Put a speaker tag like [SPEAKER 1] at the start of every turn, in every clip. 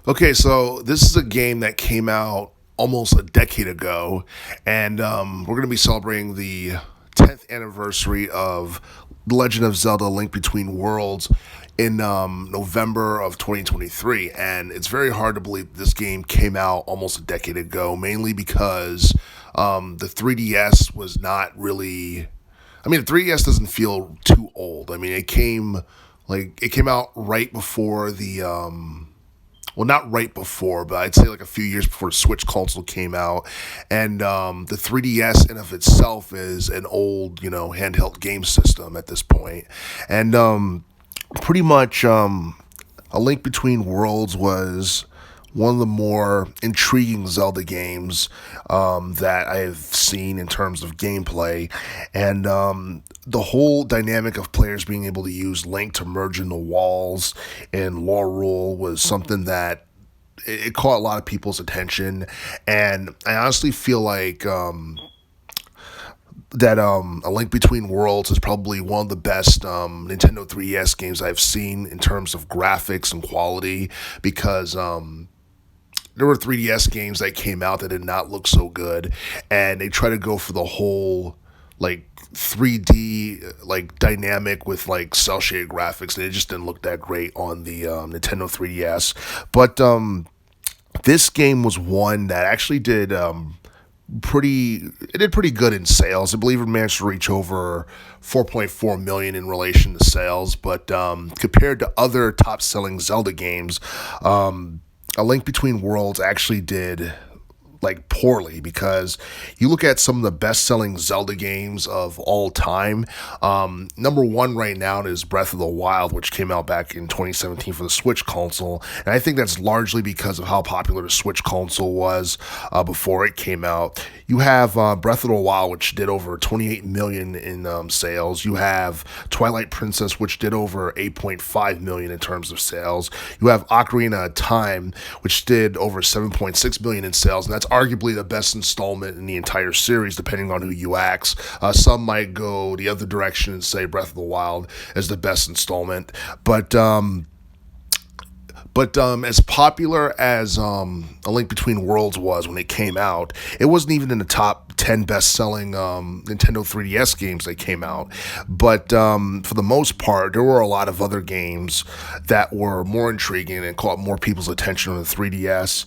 [SPEAKER 1] Okay, so this is a game that came out almost a decade ago, and we're going to be celebrating the 10th anniversary of The Legend of Zelda: Link Between Worlds in November of 2023. And it's very hard to believe this game came out almost a decade ago, mainly because the 3DS was not really. I mean, the 3DS doesn't feel too old. I mean, it came out right before the well, not right before, but I'd say like a few years before the Switch console came out. And the 3DS in of itself is an old, handheld game system at this point. And pretty much A Link Between Worlds was one of the more intriguing Zelda games that I have seen in terms of gameplay. And the whole dynamic of players being able to use Link to merge into walls and Law Rule was something that it caught a lot of people's attention. And I honestly feel like that A Link Between Worlds is probably one of the best Nintendo 3DS games I've seen in terms of graphics and quality because there were 3DS games that came out that did not look so good, and they try to go for the whole like 3D like dynamic with like cel shaded graphics, and it just didn't look that great on the Nintendo 3DS. But this game was one that actually did pretty good in sales. I believe it managed to reach over 4.4 million in relation to sales, but compared to other top selling Zelda games, A Link Between Worlds actually did like poorly because you look at some of the best-selling Zelda games of all time. Number one right now is Breath of the Wild, which came out back in 2017 for the Switch console, and I think that's largely because of how popular the Switch console was before it came out. You have Breath of the Wild, which did over 28 million in sales. You have Twilight Princess, which did over 8.5 million in terms of sales. You have Ocarina of Time, which did over 7.6 million in sales, and that's arguably the best installment in the entire series, depending on who you ask. Some might go the other direction and say Breath of the Wild is the best installment, but as popular as A Link Between Worlds was when it came out, it wasn't even in the top 10 best-selling Nintendo 3DS games that came out. But for the most part, there were a lot of other games that were more intriguing and caught more people's attention on the 3DS.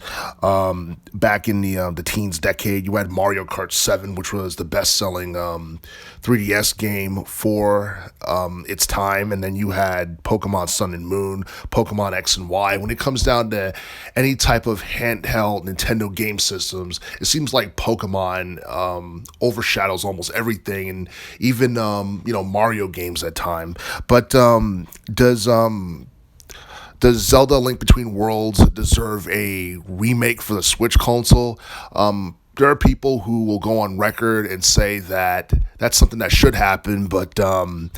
[SPEAKER 1] Back in the teens decade, you had Mario Kart 7, which was the best-selling 3DS game for its time, and then you had Pokemon Sun and Moon, Pokemon X and Y. When it comes down to any type of handheld Nintendo game systems, it seems like Pokemon overshadows almost everything, and even Mario games at time. But does Zelda: Link Between Worlds deserve a remake for the Switch console? There are people who will go on record and say that that's something that should happen, but A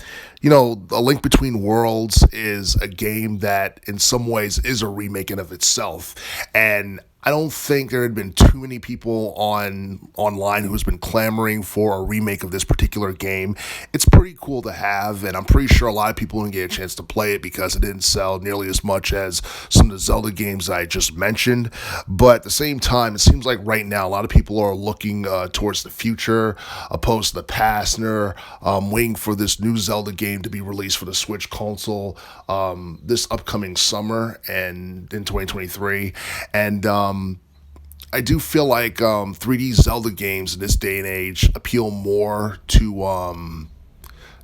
[SPEAKER 1] Link Between Worlds is a game that in some ways is a remake in of itself, and I don't think there had been too many people online who's been clamoring for a remake of this particular game. It's pretty cool to have, and I'm pretty sure a lot of people didn't get a chance to play it because it didn't sell nearly as much as some of the Zelda games I just mentioned. But at the same time, it seems like right now a lot of people are looking towards the future opposed to the past, and they're waiting for this new Zelda game to be released for the Switch console this upcoming summer and in 2023. And I do feel like 3D Zelda games in this day and age appeal more to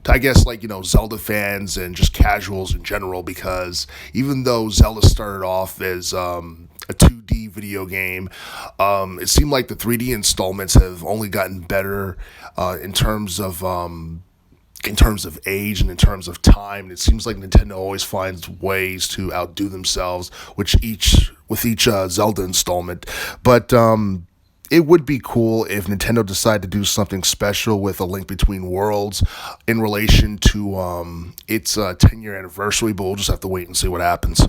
[SPEAKER 1] I guess like Zelda fans and just casuals in general, because even though Zelda started off as a 2D video game, it seemed like the 3D installments have only gotten better in terms of age and in terms of time. It seems like Nintendo always finds ways to outdo themselves with each Zelda installment. But it would be cool if Nintendo decided to do something special with A Link Between Worlds in relation to its 10-year anniversary, but we'll just have to wait and see what happens.